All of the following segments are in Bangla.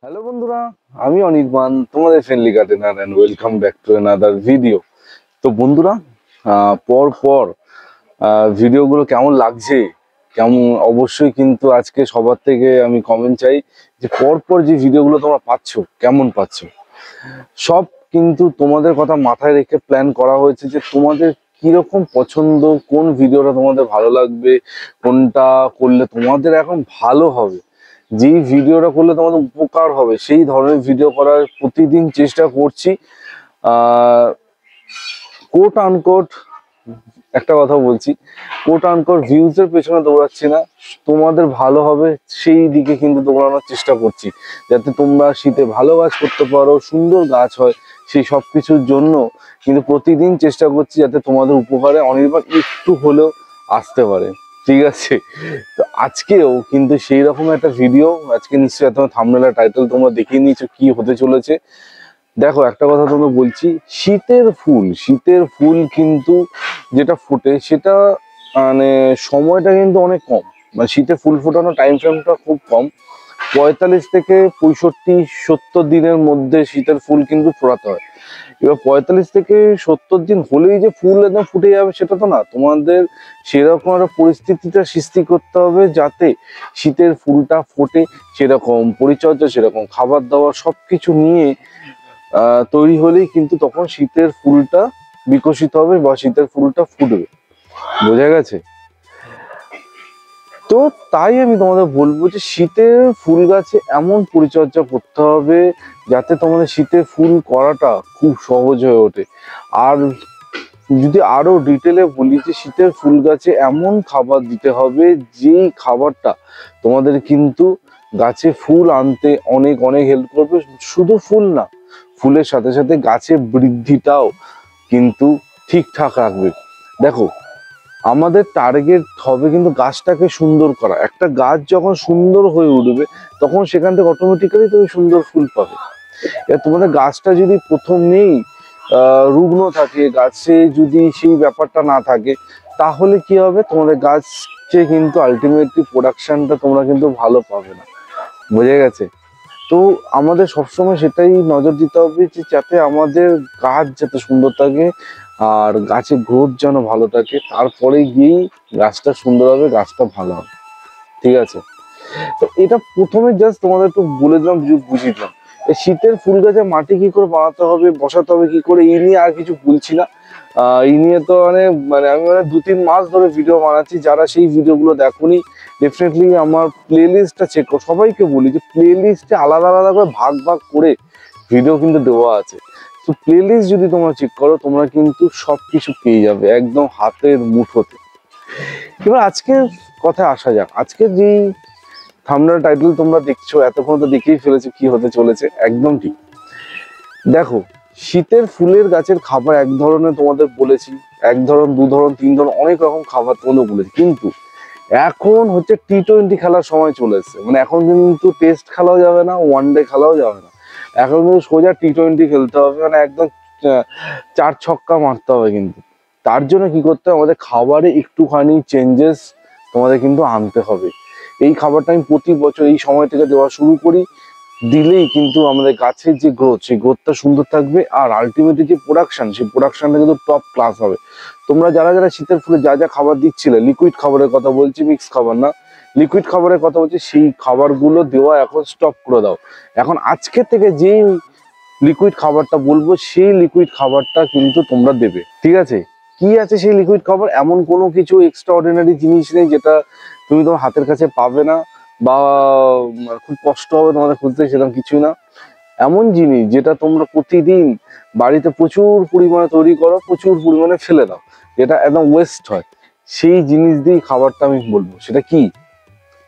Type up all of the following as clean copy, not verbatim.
হ্যালো বন্ধুরা, আমি অনির্বাণ, তোমাদের friendly gardener and welcome back to another video. তো বন্ধুরা, পর পর ভিডিওগুলো কেমন লাগছে, কেমন অবশ্যই কিন্তু আজকে সবার থেকে আমি কমেন্ট চাই যে পর পর যে ভিডিওগুলো তোমরা পাচ্ছ কেমন পাচ্ছ। সব কিন্তু তোমাদের কথা মাথায় রেখে প্ল্যান করা হয়েছে যে তোমাদের কিরকম পছন্দ, কোন ভিডিওটা তোমাদের ভালো লাগবে, কোনটা করলে তোমাদের এখন ভালো হবে, যেই ভিডিওটা করলে তোমাদের উপকার হবে সেই ধরনের ভিডিও করার প্রতিদিন চেষ্টা করছি। কোট আনকোট একটা কথা বলছি, কোট আনকোট ভিউজের পেছনে দৌড়াচ্ছি না, তোমাদের ভালো হবে সেই দিকে কিন্তু দৌড়ানোর চেষ্টা করছি, যাতে তোমরা শীতে ভালো গাছ করতে পারো, সুন্দর গাছ হয়, সেই সব কিছুর জন্য কিন্তু প্রতিদিন চেষ্টা করছি যাতে তোমাদের উপকারে অনির্বাণ একটু হলেও আসতে পারে। ঠিক আছে, তো আজকেও কিন্তু সেই রকম একটা ভিডিও, আজকে নিশ্চয়ই তোমার থাম্বনেল টাইটেল তোমরা দেখিয়ে নিয়েছো কি হতে চলেছে। দেখো, একটা কথা তোমাকে বলছি, শীতের ফুল কিন্তু যেটা ফোটে সেটা মানে সময়টা কিন্তু অনেক কম, মানে শীতে ফুল ফোটানোর টাইম ফ্রেমটা খুব কম। 45 থেকে 65-70 দিনের মধ্যে শীতের ফুল কিন্তু ফোটাতে হয়। এবার 45 থেকে 70 দিন হলেই যে ফুল একদম ফুটে যাবে সেটা তো না, তোমাদের সেরকম একটা পরিস্থিতিটা সৃষ্টি করতে হবে যাতে শীতের ফুলটা ফোটে, সেরকম পরিচর্যা, সেরকম খাবার দাবার সবকিছু নিয়ে তৈরি হলেই কিন্তু তখন শীতের ফুলটা বিকশিত হবে বা শীতের ফুলটা ফুটবে। বোঝা গেছে? তো তাই আমি তোমাদের বলবো যে শীতের ফুল গাছে এমন পরিচর্যা করতে হবে যাতে তোমাদের শীতের ফুল করাটা খুব সহজ হয়ে ওঠে। আর যদি আরো ডিটেলে বলি যে শীতের ফুল গাছে এমন খাবার দিতে হবে যেই খাবারটা তোমাদের কিন্তু গাছে ফুল আনতে অনেক অনেক হেল্প করবে। শুধু ফুল না, ফুলের সাথে সাথে গাছের বৃদ্ধিটাও কিন্তু ঠিকঠাক রাখবে। দেখো, আমাদের টার্গেট হবে কিন্তু গাছটাকে সুন্দর করা। একটা গাছ যখন সুন্দর হয়ে উঠবে তখন সেখান থেকে অটোমেটিক্যালি তুমি সুন্দর ফুল পাবে। এবার তোমাদের গাছটা যদি প্রথমেই রুগ্ন থাকে, গাছে যদি সেই ব্যাপারটা না থাকে, তাহলে কি হবে, তোমাদের গাছে কিন্তু আলটিমেটলি প্রোডাকশনটা তোমরা কিন্তু ভালো পাবে না। বোঝা গেছে? তো আমাদের সবসময় সেটাই নজর দিতে হবে যে যাতে আমাদের গাছ যাতে সুন্দর থাকে আর গাছের গ্রোথ যেন ভালো থাকে, তারপরে গিয়েই গাছটা সুন্দর হবে, গাছটা ভালো হবে। ঠিক আছে, তো এটা প্রথমে জাস্ট তোমাদের একটু বলে দিলাম, বুঝিয়ে দিলাম। এই শীতের ফুল গাছে মাটি কি করে বানাতে হবে, বসাতে হবে কি করে, এই নিয়ে আর কিছু বলছি না। এই নিয়ে তো মানে আমি 2-3 মাস ধরে ভিডিও বানাচ্ছি। যারা সেই ভিডিওগুলো দেখোনি, ডেফিনেটলি আমার প্লে লিস্টটা চেক করো। সবাইকে বলি যে প্লে লিস্টে আলাদা আলাদা করে ভাগ ভাগ করে ভিডিও কিন্তু দেওয়া আছে। তো প্লে লিস্ট যদি তোমরা চেক করো, তোমরা কিন্তু সবকিছু পেয়ে যাবে একদম হাতের মুঠোতে। এবার আজকের কথায় আসা যাক। আজকের যেই থাম্বনেল টাইটেল তোমরা দেখছো, এতক্ষণ তো দেখেই ফেলেছো কি হতে চলেছে। একদম ঠিক। দেখো, শীতের ফুলের গাছের খাবার এক ধরনের তোমাদের বলেছি, 1 ধরন 2 ধরন 3 ধরন অনেক রকম খাবার তোমাদের বলেছি, কিন্তু এখন হচ্ছে T20 খেলার সময় চলে এসছে। মানে এখন কিন্তু টেস্ট খেলাও যাবে না, ওয়ানডে খেলাও যাবে না, এখন কিন্তু সোজা T20 খেলতে হবে, মানে একদম 4 ছক্কা মারতে হবে। কিন্তু তার জন্য কি করতে হবে, আমাদের খাবারে একটুখানি চেঞ্জেস তোমাদের কিন্তু আনতে হবে। এই খাবারটা আমি প্রতি বছর এই সময় থেকে দেওয়া শুরু করি, দিলেই কিন্তু আমাদের গাছের যে গ্রোথ, সেই গ্রোথটা সুন্দর থাকবে, আর আলটিমেটলি যে প্রোডাকশন, সেই প্রোডাকশনটা কিন্তু টপ ক্লাস হবে। তোমরা যারা যারা শীতের ফুলে যা যা খাবার দিচ্ছিলে, লিকুইড খাবারের কথা বলছি, মিক্স খাবার না, লিকুইড খাবারের কথা বলছি, সেই খাবারগুলো দেওয়া এখন স্টপ করে দাও। এখন আজকে থেকে যেই লিকুইড খাবারটা বলবো, সেই লিকুইড খাবারটা কিন্তু তোমরা দেবে। ঠিক আছে? কি আছে সেই লিকুইড খাবার? এমন কোনো কিছু এক্সট্রা অর্ডিনারি জিনিস নেই যেটা তুমি তোমার হাতের কাছে পাবে না বা খুব কষ্ট হবে তোমাদের খুঁজতে, সেরকম কিছুই না। এমন জিনিস যেটা তোমরা প্রতিদিন বাড়িতে প্রচুর পরিমাণে তৈরি করো, প্রচুর পরিমাণে ফেলে দাও, যেটা একদম ওয়েস্ট হয়, সেই জিনিস দিয়ে খাবারটা আমি বলবো। সেটা কি?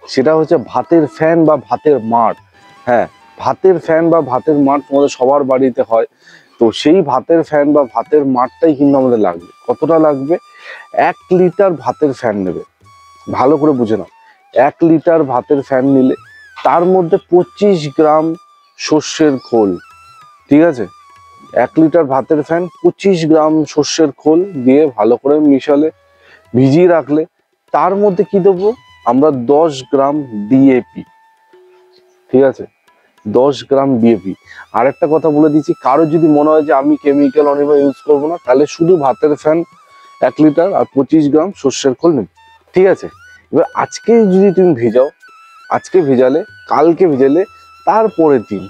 সেটা হচ্ছে ভাতের ফ্যান বা ভাতের মাড়। হ্যাঁ, ভাতের ফ্যান বা ভাতের মাড় তোমাদের সবার বাড়িতে হয়। তো সেই ভাতের ফ্যান বা ভাতের মাড়টাই কিন্তু আমাদের লাগবে। কতটা লাগবে? 1 লিটার ভাতের ফ্যান নেবে, ভালো করে বুঝে নাও। 1 লিটার ভাতের ফ্যান নিলে তার মধ্যে 25 গ্রাম সর্ষের খোল। ঠিক আছে? 1 লিটার ভাতের ফ্যান, 25 গ্রাম সর্ষের খোল দিয়ে ভালো করে মিশালে, ভিজিয়ে রাখলে, তার মধ্যে কি দেবো আমরা, 10 গ্রাম ডিএপি। ঠিক আছে? 10 গ্রাম ডিএপি। আর একটা কথা বলে দিচ্ছি, কারো যদি মনে হয় যে আমি কেমিক্যাল অনিমা ইউজ করবো না, তাহলে শুধু ভাতের ফ্যান 1 লিটার আর 25 গ্রাম সর্ষের খোল নেবে, ঠিক আছে। এবার আজকে যদি তুমি ভেজাও, আজকে ভেজালে, কালকে ভেজালে, তারপরের দিন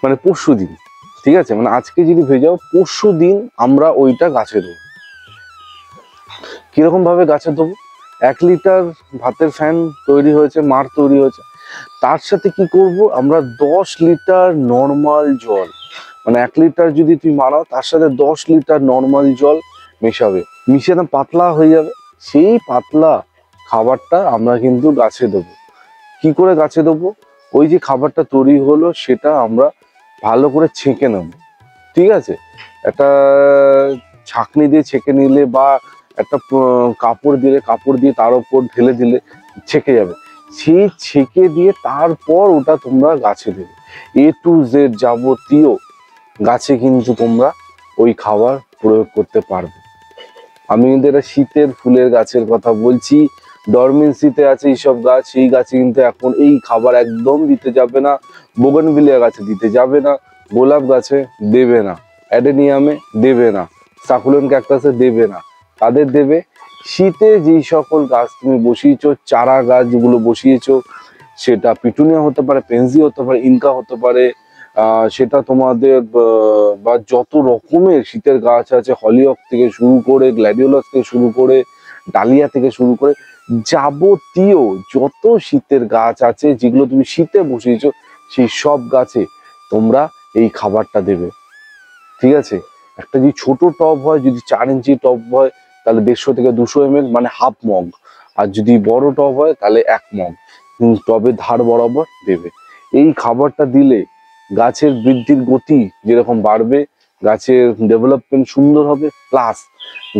মানে পরশু দিন, ঠিক আছে, মানে আজকে যদি ভেজাও পরশু দিন আমরা ওইটা গাছে দেবো। কিরকম ভাবে গাছে দেবো? 1 লিটার ভাতের ফ্যান তৈরি হয়েছে, মার তৈরি হয়েছে, তার সাথে কি করব আমরা 10 লিটার নর্মাল জল, মানে 1 লিটার যদি তুমি মারাও তার সাথে 10 লিটার নর্মাল জল মেশাবে, মিশিয়ে পাতলা হয়ে যাবে। সেই পাতলা খাবারটা আমরা কিন্তু গাছে দেবো। কি করে গাছে দেবো? ওই যে খাবারটা তৈরি হলো সেটা আমরা ভালো করে ছেঁকে নেব, ঠিক আছে। একটা ছাঁকনি দিয়ে ছেঁকে নিলে বা একটা কাপড় দিয়ে তার উপর ঢেলে দিলে ছেঁকে যাবে। সেই ছেঁকে দিয়ে তারপর ওটা তোমরা গাছে দেবে। A to Z যাবতীয় গাছে কিন্তু তোমরা ওই খাবার প্রয়োগ করতে পারবে। আমি কিন্তু এটা শীতের ফুলের গাছের কথা বলছি, ডরমেন্সিতে আছে এইসব গাছ, সেই গাছে কিন্তু এখন এই খাবার একদম দিতে যাবে না। বোগনভিলিয়া গাছে দিতে যাবে না, গোলাপ গাছে দেবে না, অ্যাডেনিয়ামে দেবে না, সাকুলেন্ট ক্যাকটাসে দেবে না। তাদের দেবে শীতে যেই সকল গাছ তুমি বসিয়েছো, চারা গাছ যেগুলো বসিয়েছো, সেটা পিটুনিয়া হতে পারে, পেনজি হতে পারে, ইনকা হতে পারে, সেটা তোমাদের বা যত রকমের শীতের গাছ আছে, হলিওক থেকে শুরু করে, গ্ল্যাডিওলাস থেকে শুরু করে, ডালিয়া থেকে শুরু করে, যাবতীয় যত শীতের গাছ আছে যেগুলো তুমি শীতে বসিয়েছো, সেই সব গাছে তোমরা এই খাবারটা দেবে, ঠিক আছে। একটা যদি ছোট টব হয়, যদি 4 ইঞ্চি টব হয়, তাহলে 150 থেকে 200 ml মানে হাফ মগ। আর যদি বড় টব হয় তাহলে 1 মগ টবের ধার বরাবর দেবে। এই খাবারটা দিলে গাছের বৃদ্ধির গতি যেরকম বাড়বে, গাছের ডেভেলপমেন্ট সুন্দর হবে, প্লাস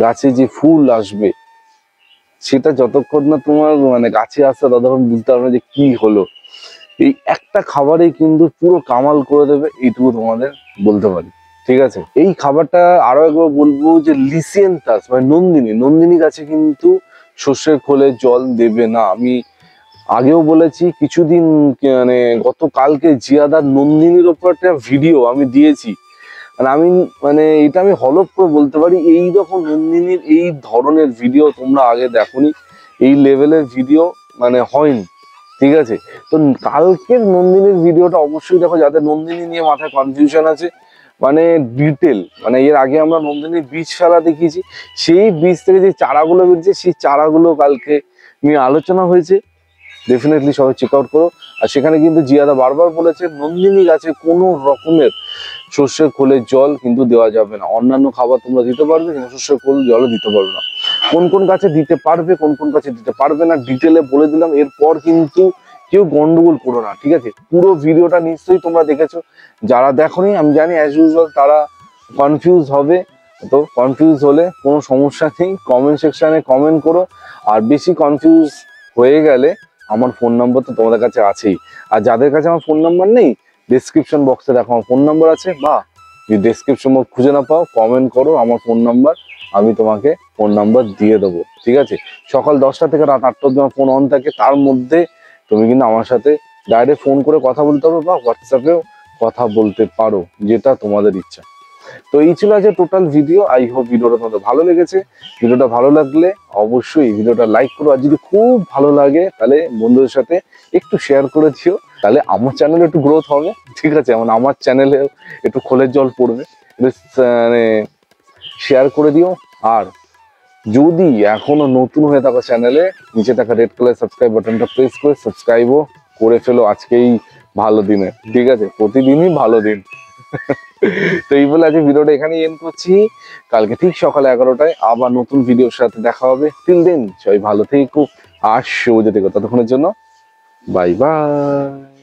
গাছে যে ফুল আসবে সেটা যতক্ষণ না তোমার মানে গাছে আসছে ততক্ষণ বুঝতে পারবে যে কি হলো। এই একটা খাবারেই কিন্তু পুরো কামাল করে দেবে, এইটুকু তোমাদের বলতে পারি, ঠিক আছে। এই খাবারটা আরো একবার বলবো যে লিসিয়েন্থাস মানে নন্দিনী গাছে কিন্তু সর্ষের খোলে জল দেবে না। আমি আগেও বলেছি, কিছুদিন মানে গতকালকে জিয়াদার নন্দিনীর ওপর একটা ভিডিও আমি দিয়েছি, মানে এটা আমি হলফ করে বলতে পারি, এই রকম নন্দিনীর এই ধরনের ভিডিও তোমরা আগে দেখোনি, এই লেভেলের ভিডিও মানে হয়নি, ঠিক আছে। তো কালকের নন্দিনীর ভিডিওটা অবশ্যই দেখো, যাদের নন্দিনী নিয়ে মাথায় কনফিউশন আছে, মানে ডিটেল, মানে এর আগে আমরা নন্দিনীর বীজ ফেলা দেখিয়েছি, সেই বীজ থেকে যে চারাগুলো বেরিয়েছে সেই চারাগুলো কালকে নিয়ে আলোচনা হয়েছে, ডেফিনেটলি সবাই চেক আউট করো। আর সেখানে কিন্তু জিয়াদা বারবার বলেছে নন্দিনী গাছে কোনো রকমের সর্ষের খোলের জল কিন্তু দেওয়া যাবে না। অন্যান্য খাবার তোমরা দিতে পারবে কিন্তু সর্ষের খোল জলও দিতে পারবে না। কোন কোন গাছে দিতে পারবে, কোন কোন গাছে দিতে পারবে না ডিটেলে বলে দিলাম। এরপর কিন্তু কেউ গন্ডগোল করো না, ঠিক আছে। পুরো ভিডিওটা নিশ্চয়ই তোমরা দেখেছো, যারা দেখোনি আমি জানি অ্যাজ ইউজুয়াল তারা কনফিউজ হবে। তো কনফিউজ হলে কোনো সমস্যা নেই, কমেন্ট সেকশনে কমেন্ট করো। আর বেশি কনফিউজ হয়ে গেলে আমার ফোন নাম্বার তো তোমাদের কাছে আছেই। আর যাদের কাছে আমার ফোন নাম্বার নেই, ডেসক্রিপশন বক্সে দেখো আমার ফোন নাম্বার আছে, বা যদি ডেসক্রিপশন বক্স খুঁজে না পাও কমেন্ট করো আমার ফোন নাম্বার, আমি তোমাকে ফোন নাম্বার দিয়ে দেবো, ঠিক আছে। সকাল 10টা থেকে রাত 8টা অব্দি আমার ফোন অন থাকে, তার মধ্যে তুমি কিন্তু আমার সাথে ডাইরেক্ট ফোন করে কথা বলতে পারো বা হোয়াটসঅ্যাপেও কথা বলতে পারো, যেটা তোমাদের ইচ্ছা। তো এই ছিল আজকে টোটাল ভিডিও। আই হোপ ভিডিওটা তোমাদের ভালো লেগেছে। ভিডিওটা ভালো লাগলে অবশ্যই ভিডিওটা লাইক করো, আর যদি খুব ভালো লাগে তাহলে বন্ধুদের সাথে একটু শেয়ার করে দিও, তাহলে আমার চ্যানেলে একটু গ্রোথ হবে, ঠিক আছে। মানে আমার চ্যানেলে একটু খোলের জল পড়বে, মানে শেয়ার করে দিও। আর যদি এখনো নতুন হয়ে থাকো চ্যানেলে, নিচে থাকা রেড কালার সাবস্ক্রাইব বাটনটা প্রেস করে সাবস্ক্রাইবও করে ফেলো আজকেই ভালো দিনে, ঠিক আছে। প্রতিদিনই ভালো দিন। তো এই বলে আজকে ভিডিওটা এখানেই এন্ড করছি। কালকে ঠিক সকালে 11টায় আবার নতুন ভিডিওর সাথে দেখা হবে। টিল দেন সবাই ভালো থেকো আর শুভ যেতে ততক্ষণের জন্য বাই বাই।